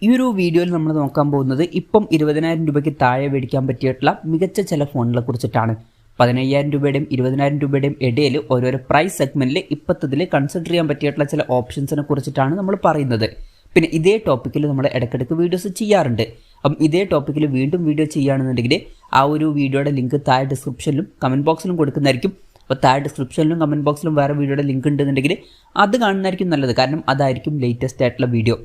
ഈ ഒരു വീഡിയോയിൽ നമ്മൾ നോക്കാൻ പോകുന്നത് ഇപ്പം 20,000 രൂപയ്ക്ക് താഴെ മേടിക്കാൻ പറ്റിയിട്ടുള്ള മികച്ച ചില ഫോണുകളെ കുറിച്ചിട്ടാണ്. 15,000 രൂപയുടെയും 20,000 രൂപയുടെയും ഇടയിൽ ഓരോരോ പ്രൈസ് സെഗ്മെന്റിൽ ഇപ്പത്തതിൽ കൺസിഡർ ചെയ്യാൻ പറ്റിയിട്ടുള്ള ചില ഓപ്ഷൻസിനെ കുറിച്ചിട്ടാണ് നമ്മൾ പറയുന്നത്. പിന്നെ ഇതേ ടോപ്പിക്കിൽ നമ്മൾ ഇടയ്ക്കിടയ്ക്ക് വീഡിയോസ് ചെയ്യാറുണ്ട്. അപ്പം ഇതേ ടോപ്പിക്കിൽ വീണ്ടും വീഡിയോ ചെയ്യുകയാണെന്നുണ്ടെങ്കിൽ ആ ഒരു വീഡിയോയുടെ ലിങ്ക് താഴെ ഡിസ്ക്രിപ്ഷനിലും കമൻറ്റ് ബോക്സിലും കൊടുക്കുന്നതായിരിക്കും. അപ്പോൾ താഴെ ഡിസ്ക്രിപ്ഷനിലും കമൻറ്റ് ബോക്സിലും വേറെ വീഡിയോയുടെ ലിങ്ക് ഉണ്ടെന്നുണ്ടെങ്കിൽ അത് കാണുന്നതായിരിക്കും നല്ലത്, കാരണം അതായിരിക്കും ലേറ്റസ്റ്റ് ആയിട്ടുള്ള വീഡിയോ.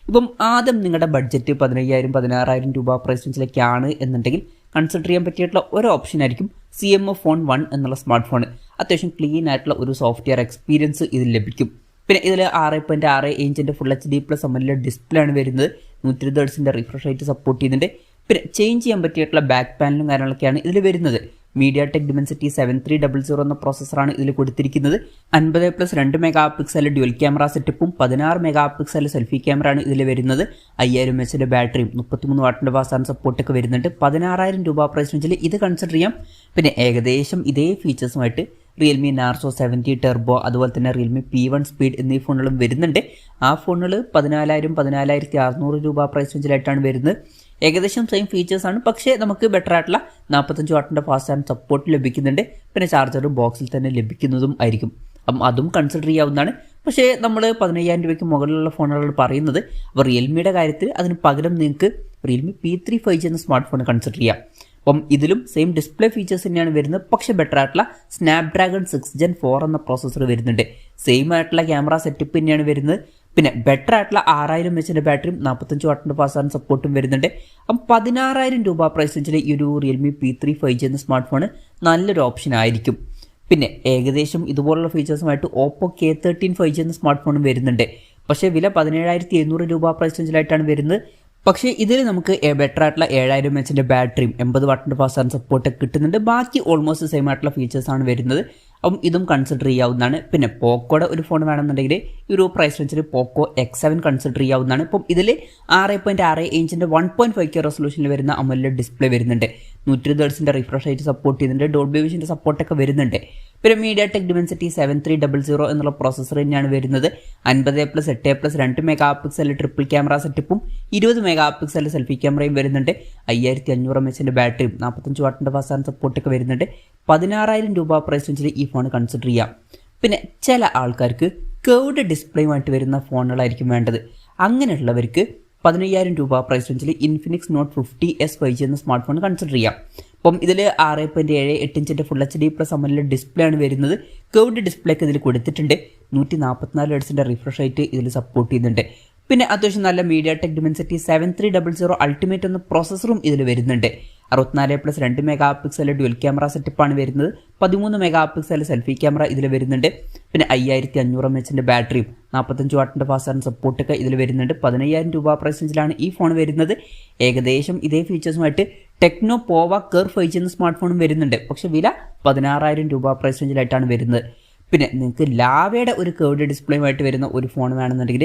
ഇപ്പം ആദ്യം നിങ്ങളുടെ ബഡ്ജറ്റ് 15,000 16,000 രൂപ പ്രൈസ് റേഞ്ചിലേക്കാണ് എന്നുണ്ടെങ്കിൽ കൺസിഡർ ചെയ്യാൻ പറ്റിയിട്ടുള്ള ഒരു ഓപ്ഷൻ ആയിരിക്കും CMO Phone 1 എന്നുള്ള സ്മാർട്ട് ഫോൺ. അത്യാവശ്യം ക്ലീൻ ആയിട്ടുള്ള ഒരു സോഫ്റ്റ്വെയർ എക്സ്പീരിയൻസ് ഇതിൽ ലഭിക്കും. പിന്നെ ഇതിൽ 6.6 ഇഞ്ചിൻ്റെ ഫുൾ HD+ അമോലെഡ് ഡിസ്പ്ലേ ആണ് വരുന്നത്. 120 ഹെർട്സിൻ്റെ റിഫ്രഷ് റേറ്റ് സപ്പോർട്ട് ചെയ്യുന്നുണ്ട്. പിന്നെ ചേഞ്ച് ചെയ്യാൻ പറ്റിയിട്ടുള്ള ബാക്ക് പാനലും കാര്യങ്ങളൊക്കെയാണ് ഇതിൽ വരുന്നത്. MediaTek Dimensity 7300 എന്ന പ്രോസസ്സറാണ് ഇതിൽ കൊടുത്തിരിക്കുന്നത്. 50+2 മെഗാ പിക്സൽ ഡ്യുവൽ ക്യാമറ സെറ്റപ്പും 16 മെഗാ പിക്സൽ സെൽഫി ക്യാമറ ആണ് ഇതിൽ വരുന്നത്. 5000 mAh ബാറ്ററിയും 33 വാട്ടിൻ്റെ ഫാസ്റ്റ് ചാർജ് സപ്പോർട്ടൊക്കെ വരുന്നുണ്ട്. 16,000 രൂപ പ്രൈസ് റേഞ്ചിൽ ഇത് കൺസിഡർ ചെയ്യാം. പിന്നെ ഏകദേശം ഇതേ ഫീച്ചേഴ്സുമായിട്ട് Realme Narzo 70 Turbo, അതുപോലെ തന്നെ Realme P1 Speed എന്നീ ഫോണുകളും വരുന്നുണ്ട്. ആ ഫോണുകൾ 14,000 14,600 രൂപ പ്രൈസ് റേഞ്ചിലായിട്ടാണ് വരുന്നത്. ഏകദേശം സെയിം ഫീച്ചേഴ്സാണ്, പക്ഷേ നമുക്ക് ബെറ്റർ ആയിട്ടുള്ള 45 വാട്ടിൻ്റെ ഫാസ്റ്റ് ചാർജ് സപ്പോർട്ട് ലഭിക്കുന്നുണ്ട്. പിന്നെ ചാർജർ ബോക്സിൽ തന്നെ ലഭിക്കുന്നതും ആയിരിക്കും. അപ്പം അതും കൺസിഡർ ചെയ്യാവുന്നതാണ്. പക്ഷേ നമ്മൾ 15,000 രൂപയ്ക്ക് മുകളിലുള്ള ഫോണുകൾ പറയുന്നത്. അപ്പോൾ റിയൽമിയുടെ കാര്യത്തിൽ അതിന് പകരം നിങ്ങൾക്ക് Realme P3 5G എന്ന സ്മാർട്ട് ഫോൺ കൺസിഡർ ചെയ്യാം. അപ്പം ഇതിലും സെയിം ഡിസ്പ്ലേ ഫീച്ചേഴ്സ് തന്നെയാണ് വരുന്നത്, പക്ഷേ ബെറ്റർ ആയിട്ടുള്ള Snapdragon 6 Gen 4 എന്ന പ്രോസസ്സർ വരുന്നുണ്ട്. സെയിം ആയിട്ടുള്ള ക്യാമറ സെറ്റപ്പ് തന്നെയാണ് വരുന്നത്. പിന്നെ ബെറ്റർ ആയിട്ടുള്ള 6000 mAh ബാറ്ററിയും 45 വാട്ടിൻ്റെ ഫാസ്റ്റ് ചാർജ് സപ്പോർട്ടും വരുന്നുണ്ട്. അപ്പം 16,000 രൂപ പ്രൈസ് റേഞ്ചിൽ ഈ ഒരു Realme P3 5G എന്ന സ്മാർട്ട് ഫോൺ നല്ലൊരു ഓപ്ഷൻ ആയിരിക്കും. പിന്നെ ഏകദേശം ഇതുപോലുള്ള ഫീച്ചേഴ്സുമായിട്ട് Oppo K13 5G എന്ന സ്മാർട്ട് ഫോണും വരുന്നുണ്ട്. പക്ഷേ വില 17,700 രൂപ പ്രൈസ് റേഞ്ചിലായിട്ടാണ് വരുന്നത്. പക്ഷേ ഇതിൽ നമുക്ക് ബെറ്റർ ആയിട്ടുള്ള 7000 mAh ബാറ്ററിയും 80 വാട്ടിൻ്റെ ഫാസ്റ്റ് ചാർജ് സപ്പോർട്ടൊക്കെ കിട്ടുന്നുണ്ട്. ബാക്കി ഓൾമോസ്റ്റ് സെയിം ആയിട്ടുള്ള ഫീച്ചേഴ്സാണ് വരുന്നത്. അപ്പം ഇതും കൺസിഡർ ചെയ്യാവുന്നതാണ്. പിന്നെ പോക്കോയുടെ ഒരു ഫോൺ വേണമെന്നുണ്ടെങ്കിൽ ഈ ഒരു പ്രൈസ് റേഞ്ചിൽ Poco X7 കൺസിഡർ ചെയ്യാവുന്നതാണ്. ഇപ്പം ഇതിൽ 6.6 ഇഞ്ചിൻ്റെ 1.5K റെസൊല്യൂഷനിൽ വരുന്ന അമോലെഡ് ഡിസ്പ്ലേ വരുന്നുണ്ട്. 120 ഹെർട്സിൻ്റെ റിഫ്രഷ് റേറ്റ് സപ്പോർട്ട് ചെയ്യുന്നുണ്ട്. ഡോൾബി വിഷൻ്റെ സപ്പോർട്ടൊക്കെ വരുന്നുണ്ട്. പിന്നെ MediaTek Dimensity 7300 എന്നുള്ള പ്രോസസ്സർ തന്നെയാണ് വരുന്നത്. 50+8+2 മെഗാ പിക്സൽ ട്രിപ്പിൾ ക്യാമറ സെറ്റപ്പും 20 മെഗാ പിക്സൽ സെൽഫി ക്യാമറയും വരുന്നുണ്ട്. 5500 mAh ബാറ്ററിയും 45 വാട്ടിൻ്റെ ഫാസ്റ്റ് ചാർജ് സപ്പോർട്ടൊക്കെ വരുന്നുണ്ട്. 16,000 രൂപ പ്രൈസ് റേഞ്ചിൽ ഈ ഫോൺ കൺസിഡർ ചെയ്യാം. പിന്നെ ചില ആൾക്കാർക്ക് കേർവ്ഡ് ഡിസ്പ്ലേയുമായിട്ട് വരുന്ന ഫോണുകളായിരിക്കും വേണ്ടത്. അങ്ങനെയുള്ളവർക്ക് 15,000 രൂപ പ്രൈസ് റേഞ്ചിൽ Infinix Note 50s 5G എന്ന സ്മാർട്ട് ഫോൺ കൺസിഡർ ചെയ്യാം. അപ്പം ഇതിൽ 6.78 ഇഞ്ചിൻ്റെ ഫുൾ HD+ അമോലെഡ് ഡിസ്പ്ലേ ആണ് വരുന്നത്. കേർവ്ഡ് ഡിസ്പ്ലേക്ക് ഇതിൽ കൊടുത്തിട്ടുണ്ട്. 144 ഹെർട്സിൻ്റെ റിഫ്രഷ് റേറ്റ് ഇതിൽ സപ്പോർട്ട് ചെയ്യുന്നുണ്ട്. പിന്നെ അത്യാവശ്യം നല്ല MediaTek Dimensity 7300 Ultimate എന്ന പ്രോസസ്സറും ഇതിൽ വരുന്നുണ്ട്. 64+2 മെഗാ പിക്സൽ ഡ്യുവൽ ക്യാമറ സെറ്റപ്പാണ് വരുന്നത്. 13 മെഗാ പിക്സൽ സെൽഫി ക്യാമറ ഇതിൽ വരുന്നുണ്ട്. പിന്നെ 5500 mAh ബാറ്ററിയും 45 വാട്ടിൻ്റെ ഫാസ്റ്റ് ചാർജ് സപ്പോർട്ടൊക്കെ ഇതിൽ വരുന്നുണ്ട്. 15,000 രൂപ പ്രൈസ് റേഞ്ചിലാണ് ഈ ഫോൺ വരുന്നത്. ഏകദേശം ഇതേ ഫീച്ചേഴ്സുമായിട്ട് ടെക്നോ പോവ കർവ് 5G എന്ന സ്മാർട്ട് ഫോണും വരുന്നുണ്ട്. പക്ഷേ വില 16,000 രൂപ പ്രൈസ് റേഞ്ചിലായിട്ടാണ് വരുന്നത്. പിന്നെ നിങ്ങൾക്ക് ലാവയുടെ ഒരു കേർവ്ഡ് ഡിസ്പ്ലേയുമായിട്ട് വരുന്ന ഒരു ഫോൺ വേണമെന്നുണ്ടെങ്കിൽ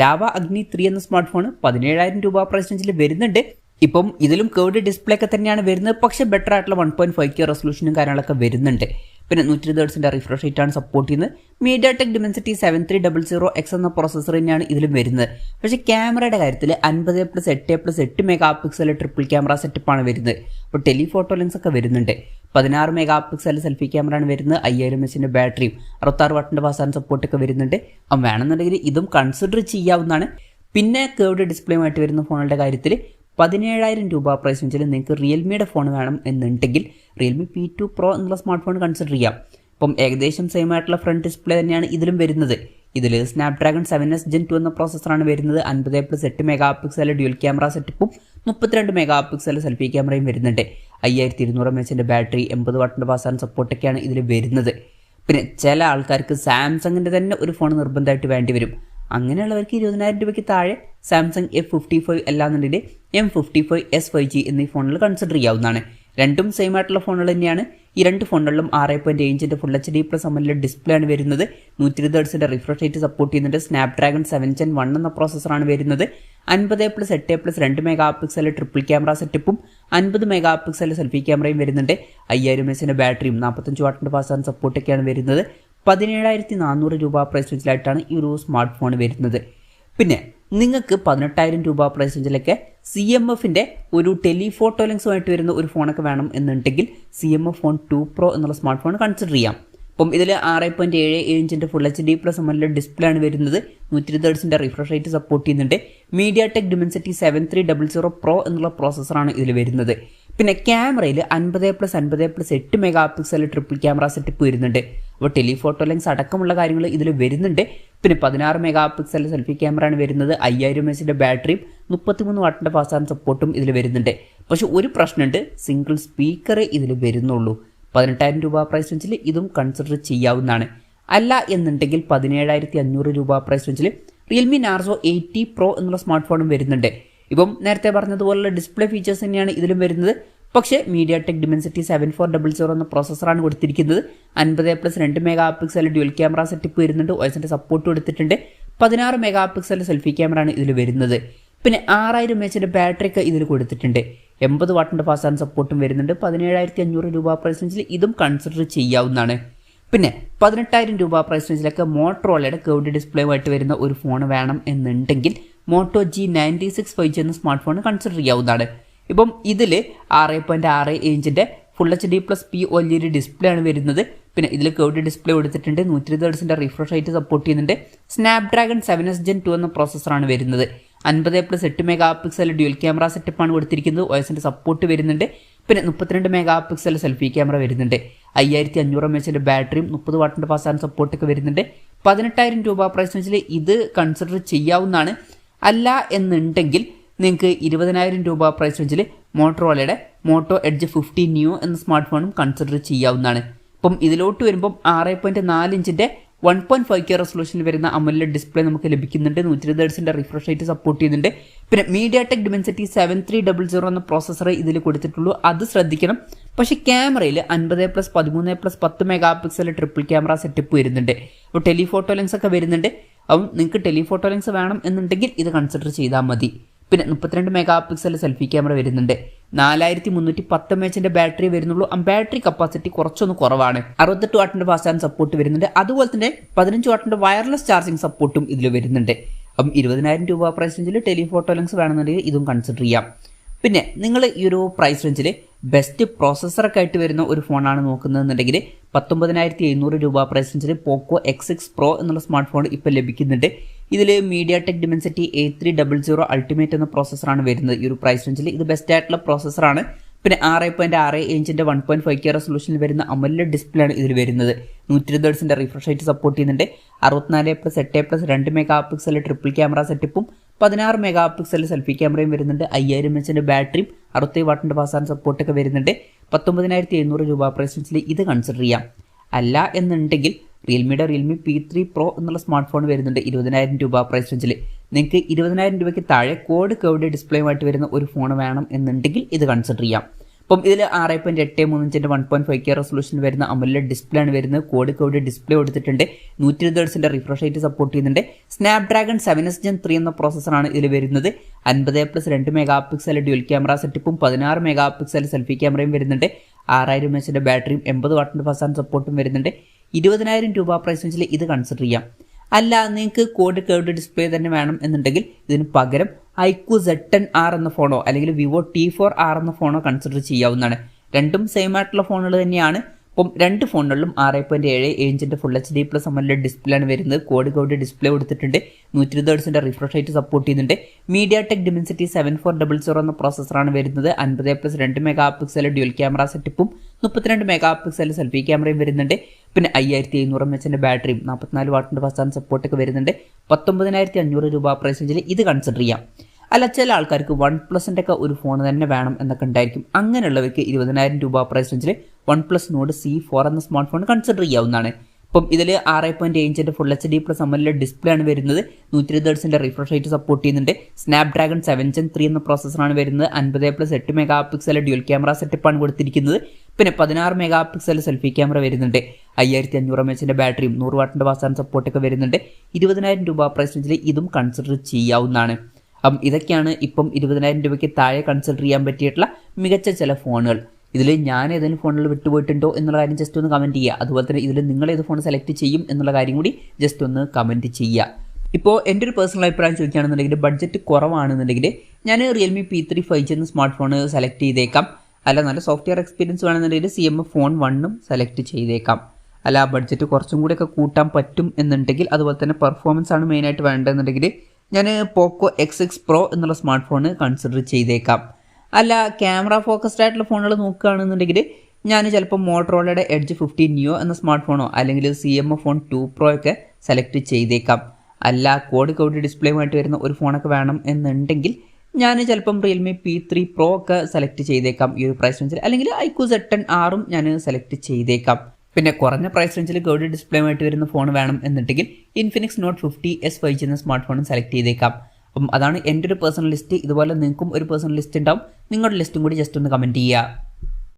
ലാവ അഗ്നി 3 എന്ന സ്മാർട്ട് ഫോൺ 17,000 രൂപ പ്രൈസ് റേഞ്ചിൽ വരുന്നുണ്ട്. ഇപ്പം ഇതിലും കേർവ്ഡ് ഡിസ്പ്ലേ ഒക്കെ തന്നെയാണ് വരുന്നത്, പക്ഷേ ബെറ്റർ ആയിട്ടുള്ള 1.5K റെസൊല്യൂഷനും കാര്യങ്ങളൊക്കെ വരുന്നുണ്ട്. പിന്നെ 120 ഹെർട്സിൻ്റെ റിഫ്രഷ് റേറ്റ് ആണ് സപ്പോർട്ട് ചെയ്യുന്നത്. MediaTek Dimensity 7300X എന്ന പ്രോസസ്സർ തന്നെയാണ് ഇതിലും വരുന്നത്. പക്ഷേ ക്യാമറയുടെ കാര്യത്തിൽ 50+8+8 മെഗാ പിക്സൽ ട്രിപ്പിൾ ക്യാമറ സെറ്റപ്പാണ് വരുന്നത്. അപ്പോൾ ടെലിഫോട്ടോ ലെൻസ് ഒക്കെ വരുന്നുണ്ട്. 16 മെഗാ പിക്സൽ സെൽഫി ക്യാമറ ആണ് വരുന്നത്. 5000 mAh ബാറ്ററിയും 66 വാട്ടിൻ്റെ ഫാസ്റ്റ് ചാർജ് സപ്പോർട്ടൊക്കെ വരുന്നുണ്ട്. അപ്പം വേണമെന്നുണ്ടെങ്കിൽ ഇതും കൺസിഡർ ചെയ്യാവുന്നതാണ്. പിന്നെ കേർവ്ഡ് ഡിസ്പ്ലേയുമായിട്ട് വരുന്ന ഫോണുകളുടെ കാര്യത്തിൽ 17,000 രൂപ പ്രൈസ് റേഞ്ചിൽ നിങ്ങൾക്ക് റിയൽമിയുടെ ഫോൺ വേണം എന്നുണ്ടെങ്കിൽ Realme P2 Pro എന്നുള്ള സ്മാർട്ട് ഫോൺ കൺസിഡർ ചെയ്യാം. ഇപ്പം ഏകദേശം സെയിം ആയിട്ടുള്ള ഫ്രണ്ട് ഡിസ്പ്ലേ തന്നെയാണ് ഇതിലും വരുന്നത്. ഇതിൽ Snapdragon 7s Gen 2 എന്ന പ്രോസസ്സറാണ് വരുന്നത്. 50+8 മെഗാ പിക്സൽ ഡ്യുവൽ ക്യാമറ സെറ്റപ്പും 32 മെഗാ പിക്സൽ സെൽഫി ക്യാമറയും വരുന്നുണ്ട്. 5200 mAh ബാറ്ററി 80 വാട്ടിൻ്റെ ഫാസ്റ്റ് ചാർജ് സപ്പോർട്ടൊക്കെയാണ് ഇതിൽ വരുന്നത്. പിന്നെ ചില ആൾക്കാർക്ക് സാംസങ്ങിൻ്റെ തന്നെ ഒരു ഫോൺ നിർബന്ധമായിട്ട് വേണ്ടി വരും. അങ്ങനെയുള്ളവർക്ക് 20,000 രൂപയ്ക്ക് താഴെ സാംസങ് F55 അല്ലാന്നുണ്ടെങ്കിൽ M55s 5G എന്നീ ഫോണുകൾ കൺസിഡർ ചെയ്യാവുന്നതാണ്. രണ്ടും സെയിം ആയിട്ടുള്ള ഫോണുകൾ തന്നെയാണ്. ഈ രണ്ട് ഫോണുകളിലും 6.7 ഇഞ്ചിൻ്റെ ഫുൾ HD+ അമോലെഡ് ഡിസ്പ്ലേ ആണ് വരുന്നത്. 120 ഹെർട്സിൻ്റെ റിഫ്രഷ് റേറ്റ് സപ്പോർട്ട് ചെയ്യുന്നുണ്ട്. Snapdragon 7 Gen 1 എന്ന പ്രോസസ്സറാണ് വരുന്നത്. 50+8+2 മെഗാ പിക്സൽ ട്രിപ്പിൾ ക്യാമറ സെറ്റപ്പും 50 മെഗാ പിക്സൽ സെൽഫി ക്യാമറയും വരുന്നുണ്ട്. 5000 mAh ബാറ്ററിയും 45 വാട്ടിൻ്റെ ഫാസ്റ്റ് ചാർജ് സപ്പോർട്ടൊക്കെയാണ് വരുന്നത്. 17,400 രൂപ പ്രൈസ് റേഞ്ചിലായിട്ടാണ് ഈ ഒരു സ്മാർട്ട് ഫോൺ വരുന്നത്. പിന്നെ നിങ്ങൾക്ക് 18,000 രൂപ പ്രൈസ് റേഞ്ചിലൊക്കെ CMFന്റെ ഒരു ടെലിഫോട്ടോ ലെൻസുമായിട്ട് വരുന്ന ഒരു ഫോണൊക്കെ വേണം എന്നുണ്ടെങ്കിൽ CMF ഫോൺ 2 Pro എന്നുള്ള സ്മാർട്ട് ഫോൺ കൺസിഡർ ചെയ്യാം. അപ്പം ഇതിൽ 6.77 ഇഞ്ചിൻ്റെ ഫുൾ HD+ AMOLED ഡിസ്പ്ലേ ആണ് വരുന്നത്. 120 Hz റിഫ്രഷ് റേറ്റ് സപ്പോർട്ട് ചെയ്യുന്നുണ്ട്. MediaTek Dimensity 7300 Pro എന്നുള്ള പ്രോസസ്സറാണ് ഇതിൽ വരുന്നത്. പിന്നെ ക്യാമറയിൽ 50+50+8 mega pixel triple camera setup വരുന്നുണ്ട്. അപ്പോൾ ടെലിഫോട്ടോ ലെൻസ് അടക്കമുള്ള കാര്യങ്ങൾ ഇതിൽ വരുന്നുണ്ട്. പിന്നെ 16 മെഗാ പിക്സൽ സെൽഫി ക്യാമറ ആണ് വരുന്നത്. 5000 mAh ബാറ്ററിയും 33 വാട്ടിൻ്റെ ഫാസ്റ്റ് ചാർജിംഗ് സപ്പോർട്ടും ഇതിൽ വരുന്നുണ്ട്. പക്ഷെ ഒരു പ്രശ്നമുണ്ട്, സിംഗിൾ സ്പീക്കറേ ഇതിൽ വരുന്നുള്ളൂ. 18,000 രൂപ പ്രൈസ് റേഞ്ചിൽ ഇതും കൺസിഡർ ചെയ്യാവുന്നതാണ്. അല്ല എന്നുണ്ടെങ്കിൽ 17,500 രൂപ പ്രൈസ് റേഞ്ചിൽ റിയൽമി നാർസോ 80 Pro എന്നുള്ള സ്മാർട്ട് ഫോണും വരുന്നുണ്ട്. ഇപ്പം നേരത്തെ പറഞ്ഞതുപോലുള്ള ഡിസ്പ്ലേ ഫീച്ചേഴ്സ് തന്നെയാണ് ഇതിലും വരുന്നത്. പക്ഷേ MediaTek Dimensity 7400 എന്ന പ്രോസസ്സറാണ് കൊടുത്തിരിക്കുന്നത്. 50+2 mega pixel dual camera setup വരുന്നുണ്ട്. OSന്റെ സപ്പോർട്ട് കൊടുത്തിട്ടുണ്ട്. 16 മെഗാ പിക്സൽ സെൽഫി ക്യാമറ ആണ് ഇതിൽ വരുന്നത്. പിന്നെ 6000 mAh ബാറ്ററി ഒക്കെ ഇതിൽ കൊടുത്തിട്ടുണ്ട്. 80 വാട്ടിൻ്റെ ഫാസ്റ്റ് ചാർജിംഗ് സപ്പോർട്ടും വരുന്നുണ്ട്. 17,500 രൂപ പ്രൈസ് റേഞ്ചിൽ ഇതും കൺസിഡർ ചെയ്യാവുന്നതാണ്. പിന്നെ 18,000 രൂപ പ്രൈസ് റേഞ്ചിലൊക്കെ മോട്ടറോളയുടെ കർവ്ഡ് ഡിസ്പ്ലേയുമായിട്ട് വരുന്ന ഒരു ഫോൺ വേണം എന്നുണ്ടെങ്കിൽ Moto G96 5G എന്ന സ്മാർട്ട് ഫോൺ കൺസിഡർ ചെയ്യാവുന്നതാണ്. ഇപ്പം ഇതിൽ 6.6 ഇഞ്ചിൻ്റെ ഫുൾ HD+ POLED ഡിസ്പ്ലേ ആണ് വരുന്നത്. പിന്നെ ഇതിൽ കർവ്ഡ് ഡിസ്പ്ലേ കൊടുത്തിട്ടുണ്ട്. 120 Hz റിഫ്രഷ് റേറ്റ് സപ്പോർട്ട് ചെയ്യുന്നുണ്ട്. Snapdragon 7S Gen 2 എന്ന പ്രോസസ്സറാണ് വരുന്നത്. 50+8 മെഗാ പിക്സൽ ഡ്യുവൽ ക്യാമറ സെറ്റപ്പാണ് കൊടുത്തിരിക്കുന്നത്. OSന്റെ സപ്പോർട്ട് വരുന്നുണ്ട്. പിന്നെ 32 മെഗാ പിക്സൽ സെൽഫി ക്യാമറ വരുന്നുണ്ട്. 5500 mAh ബാറ്ററിയും 30 വാട്ടിൻ്റെ ഫാസ്റ്റ് ചാർജിംഗ് സപ്പോർട്ടൊക്കെ വരുന്നുണ്ട്. 18,000 രൂപ പ്രൈസ് റേഞ്ചിൽ ഇത് കൺസിഡർ ചെയ്യാവുന്നതാണ്. അല്ല എന്നുണ്ടെങ്കിൽ നിങ്ങൾക്ക് 20,000 രൂപ പ്രൈസ് റേഞ്ചിൽ മോട്ടറോളയുടെ Moto Edge 50 Neo എന്ന സ്മാർട്ട് ഫോണും കൺസിഡർ ചെയ്യാവുന്നതാണ്. ഇപ്പം ഇതിലോട്ട് വരുമ്പം 6.4 ഇഞ്ചിൻ്റെ 1.5K റെസൊല്യൂഷനിൽ വരുന്ന AMOLED ഡിസ്പ്ലേ നമുക്ക് ലഭിക്കുന്നുണ്ട്. 120 Hz റിഫ്രഷ് റേറ്റ് സപ്പോർട്ട് ചെയ്യുന്നുണ്ട്. പിന്നെ MediaTek Dimensity 7300 എന്ന പ്രോസസ്സർ ഇതിൽ കൊടുത്തിട്ടുള്ളൂ, അത് ശ്രദ്ധിക്കണം. പക്ഷേ ക്യാമറയിൽ 50+13+10 mega pixel triple camera setup വരുന്നുണ്ട്. അപ്പോൾ ടെലിഫോട്ടോ ലെൻസ് ഒക്കെ വരുന്നുണ്ട്. അപ്പം നിങ്ങൾക്ക് ടെലിഫോട്ടോ ലെൻസ് വേണം എന്നുണ്ടെങ്കിൽ ഇത് കൺസിഡർ ചെയ്താൽ മതി. പിന്നെ 32 മെഗാ പിക്സൽ സെൽഫി ക്യാമറ വരുന്നുണ്ട്. 4310 mAh ബാറ്ററി വരുന്നുള്ളൂ. ബാറ്ററി കപ്പാസിറ്റി കുറച്ചൊന്ന് കുറവാണ്. 68 വാട്ടിൻ്റെ ഫാസ്റ്റ് ചാർജിംഗ് സപ്പോർട്ട് വരുന്നുണ്ട്. അതുപോലെ തന്നെ 15 വാട്ടിൻ്റെ വയർലെസ് ചാർജിംഗ് സപ്പോർട്ടും ഇതിൽ വരുന്നുണ്ട്. അപ്പം 20,000 രൂപ പ്രൈസ് റേഞ്ചിൽ ടെലിഫോട്ടോ ലെൻസ് വേണമെന്നുണ്ടെങ്കിൽ ഇതും കൺസിഡർ ചെയ്യാം. പിന്നെ നിങ്ങൾ ഈ ഒരു പ്രൈസ് റേഞ്ചിൽ ബെസ്റ്റ് പ്രോസസ്സറൊക്കെ ആയിട്ട് വരുന്ന ഒരു ഫോണാണ് നോക്കുന്നതെന്നുണ്ടെങ്കിൽ 19,700 രൂപ പ്രൈസ് റേഞ്ചിൽ Poco X6 Pro എന്നുള്ള സ്മാർട്ട് ഫോൺ ഇപ്പോൾ ലഭിക്കുന്നുണ്ട്. ഇതിൽ MediaTek Dimensity 8300 Ultimate എന്ന പ്രോസസ്സറാണ് വരുന്നത്. ഈ ഒരു പ്രൈസ് റേഞ്ചിൽ ഇത് ബെസ്റ്റ് ആയിട്ടുള്ള പ്രോസസ്സറാണ്. പിന്നെ 6.6 ഇഞ്ചിൻ്റെ 1.5K റെസൊല്യൂഷനിൽ വരുന്ന AMOLED ഡിസ്പ്ലേ ആണ് ഇതിൽ വരുന്നത്. 120 Hz റിഫ്രഷ് റേറ്റ് സപ്പോർട്ട് ചെയ്യുന്നുണ്ട്. 64+8+2 മെഗാ പിക്സൽ ട്രിപ്പിൾ ക്യാമറ സെറ്റപ്പും 16 മെഗാ പിക്സൽ സെൽഫി ക്യാമറയും വരുന്നുണ്ട്. 5000 mAh ബാറ്ററിയും 67 വാട്ടിൻ്റെ ഫാസ്റ്റ് ചാർജിംഗ് സപ്പോർട്ടൊക്കെ വരുന്നുണ്ട്. 19,700 രൂപ പ്രൈസ് റേഞ്ചിൽ ഇത് കൺസിഡർ ചെയ്യാം. അല്ല എന്നുണ്ടെങ്കിൽ റിയൽമിയുടെ Realme P3 Pro എന്നുള്ള സ്മാർട്ട് ഫോൺ വരുന്നുണ്ട് 20,000 രൂപ പ്രൈസ് റേഞ്ചിൽ. നിങ്ങൾക്ക് 20,000 രൂപയ്ക്ക് താഴെ കർവ്ഡ് ഡിസ്പ്ലേയുമായിട്ട് വരുന്ന ഒരു ഫോൺ വേണം എന്നുണ്ടെങ്കിൽ ഇത് കൺസിഡർ ചെയ്യാം. അപ്പം ഇതിൽ 6.83 ഇഞ്ചിൻ്റെ 1.5K റെസൊല്യൂഷനിൽ വരുന്ന AMOLED ഡിസ്പ്ലേ ആണ് വരുന്നത്. കർവ്ഡ് ഡിസ്പ്ലേ കൊടുത്തിട്ടുണ്ട്. 120 Hz റിഫ്രഷ് റേറ്റ് സപ്പോർട്ട് ചെയ്യുന്നുണ്ട്. Snapdragon 7S Gen 3 എന്ന പ്രോസസ്സറാണ് ഇതിൽ വരുന്നത്. 50+2 മെഗാ പിക്സൽ ഡ്യുവൽ ക്യാമറ സെറ്റപ്പും 16 മെഗാ പിക്സൽ സെൽഫി ക്യാമറയും വരുന്നുണ്ട്. 6000 mAh ബാറ്ററിയും 80 വാട്ടിൻ്റെ ഫാസ്റ്റ് ചാർജിംഗ് സപ്പോർട്ടും വരുന്നുണ്ട്. 20,000 രൂപ പ്രൈസ് റേഞ്ചിൽ ഇത് കൺസിഡർ ചെയ്യാം. അല്ല നിങ്ങൾക്ക് കർവ്ഡ് ഡിസ്പ്ലേ തന്നെ വേണം എന്നുണ്ടെങ്കിൽ ഇതിന് പകരം iQOO Z10R എന്ന ഫോണോ അല്ലെങ്കിൽ Vivo T4R എന്ന ഫോണോ കൺസിഡർ ചെയ്യാവുന്നതാണ്. രണ്ടും സെയിം ആയിട്ടുള്ള ഫോണുകൾ തന്നെയാണ്. അപ്പം രണ്ട് ഫോണുകളിലും 6.7 ഇഞ്ചിൻ്റെ ഫുൾ HD+ AMOLED ഡിസ്പ്ലേ ആണ് വരുന്നത്. കർവ്ഡ് ഡിസ്പ്ലേ കൊടുത്തിട്ടുണ്ട്. 120 Hz റിഫ്രഷ് റേറ്റ് സപ്പോർട്ട് ചെയ്യുന്നുണ്ട്. MediaTek Dimensity 7400 എന്ന പ്രോസസ്സറാണ് വരുന്നത്. 50+2 മെഗാ പിക്സൽ ഡ്യുവൽ ക്യാമറ സെറ്റപ്പും 32 മെഗാ പിക്സൽ സെൽഫി ക്യാമറയും വരുന്നുണ്ട്. പിന്നെ 5500 mAh ബാറ്ററിയും 44 വാട്ടിൻ്റെ ഫാസ്റ്റ് ചാർജിംഗ് സപ്പോർട്ടൊക്കെ വരുന്നുണ്ട്. 19,500 രൂപ പ്രൈസ് റേഞ്ചിൽ ഇത് കൺസിഡർ ചെയ്യാം. അല്ല ചില ആൾക്കാർക്ക് OnePlusൻ്റെ ഒക്കെ ഒരു ഫോൺ തന്നെ വേണം എന്നൊക്കെ ഉണ്ടായിരിക്കും. അങ്ങനെയുള്ളവർക്ക് 20,000 രൂപ പ്രൈസ് റേഞ്ചിൽ OnePlus Nord C4 എന്ന സ്മാർട്ട് ഫോൺ കൺസിഡർ ചെയ്യാവുന്നതാണ്. അപ്പം ഇതിൽ 6.7 ഇഞ്ചിൻ്റെ ഫുൾ HD+ AMOLED ഡിസ്പ്ലേ ആണ് വരുന്നത്. 120 Hz റിഫ്രഷ് റേറ്റ് സപ്പോർട്ട് ചെയ്യുന്നുണ്ട്. Snapdragon 7 Gen 3 എന്ന പ്രോസസ്സറാണ് വരുന്നത്. 50+8 മെഗാ പിക്സൽ ഡ്യുവൽ ക്യാമറ സെറ്റപ്പാണ് കൊടുത്തിരിക്കുന്നത്. പിന്നെ 16 മെഗാ പിക്സൽ സെൽഫി ക്യാമറ വരുന്നുണ്ട്. 5500 mAh ബാറ്ററിയും 100 വാട്ടിൻ്റെ ഫാസ്റ്റ് ചാർജിംഗ് സപ്പോർട്ടൊക്കെ വരുന്നുണ്ട്. 20,000 രൂപ പ്രൈസ് റേഞ്ചിൽ ഇതും കൺസിഡർ ചെയ്യാവുന്നതാണ്. അപ്പം ഇതൊക്കെയാണ് ഇപ്പം 20,000 രൂപയ്ക്ക് താഴെ കൺസിഡർ ചെയ്യാൻ പറ്റിയിട്ടുള്ള മികച്ച ചില ഫോണുകൾ. ഇതിൽ ഞാൻ ഏതെങ്കിലും ഫോണിൽ വിട്ടുപോയിട്ടുണ്ടോ എന്നുള്ള കാര്യം ജസ്റ്റ് ഒന്ന് കമൻറ്റ് ചെയ്യുക. അതുപോലെ തന്നെ ഇതിൽ നിങ്ങൾ ഏത് ഫോൺ സെലക്ട് ചെയ്യും എന്നുള്ള കാര്യം കൂടി ജസ്റ്റ് ഒന്ന് കമൻറ്റ് ചെയ്യുക. ഇപ്പോൾ എൻ്റെ ഒരു പേഴ്സണൽ അഭിപ്രായം ചോദിക്കുകയാണെന്നുണ്ടെങ്കിൽ ബഡ്ജറ്റ് കുറവാണെന്നുണ്ടെങ്കിൽ ഞാൻ റിയൽമി P3 5G എന്ന സ്മാർട്ട് ഫോൺ സെലക്ട് ചെയ്തേക്കാം. അല്ല നല്ല സോഫ്റ്റ്വെയർ എക്സ്പീരിയൻസ് വേണമെന്നുണ്ടെങ്കിൽ CMF ഫോൺ 1 സെലക്ട് ചെയ്തേക്കാം. അല്ല ബഡ്ജറ്റ് കുറച്ചും കൂടിയൊക്കെ കൂട്ടാൻ പറ്റും എന്നുണ്ടെങ്കിൽ അതുപോലെ തന്നെ പെർഫോമൻസ് ആണ് മെയിനായിട്ട് വേണ്ടതെന്നുണ്ടെങ്കിൽ ഞാൻ പോക്കോ X6 Pro എന്നുള്ള സ്മാർട്ട് ഫോൺ കൺസിഡർ ചെയ്തേക്കാം. അല്ല ക്യാമറ ഫോക്കസ്ഡ് ആയിട്ടുള്ള ഫോണുകൾ നോക്കുകയാണെന്നുണ്ടെങ്കിൽ ഞാൻ ചിലപ്പോൾ മോട്ടറോളയുടെ എഡ്ജ് 15 Neo എന്ന സ്മാർട്ട് ഫോണോ അല്ലെങ്കിൽ CMF ഫോൺ 2 Pro ഒക്കെ സെലക്ട് ചെയ്തേക്കാം. അല്ല കോഡ് ഡിസ്പ്ലേയുമായിട്ട് വരുന്ന ഒരു ഫോണൊക്കെ വേണം എന്നുണ്ടെങ്കിൽ ഞാൻ ചിലപ്പം റിയൽമി P3 Pro ഒക്കെ സെലക്ട് ചെയ്തേക്കാം ഈ ഒരു പ്രൈസ് റേഞ്ചിൽ. അല്ലെങ്കിൽ iQOO Z10 Rഉം ഞാൻ സെലക്ട് ചെയ്തേക്കാം. പിന്നെ കുറഞ്ഞ പ്രൈസ് റേഞ്ചിൽ കോഡ് ഡിസ്പ്ലേയുമായിട്ട് വരുന്ന ഫോൺ വേണം എന്നുണ്ടെങ്കിൽ Infinix Note 50s 5G എന്ന സ്മാർട്ട് ഫോണും സെലക്ട് ചെയ്തേക്കാം. അപ്പം അതാണ് എൻ്റെ ഒരു പേഴ്സണൽ ലിസ്റ്റ്. ഇതുപോലെ നിങ്ങൾക്കും ഒരു പേഴ്സണൽ ലിസ്റ്റ് ഉണ്ടാവും. നിങ്ങളുടെ ലിസ്റ്റും കൂടി ജസ്റ്റ് ഒന്ന് കമൻറ്റ് ചെയ്യുക.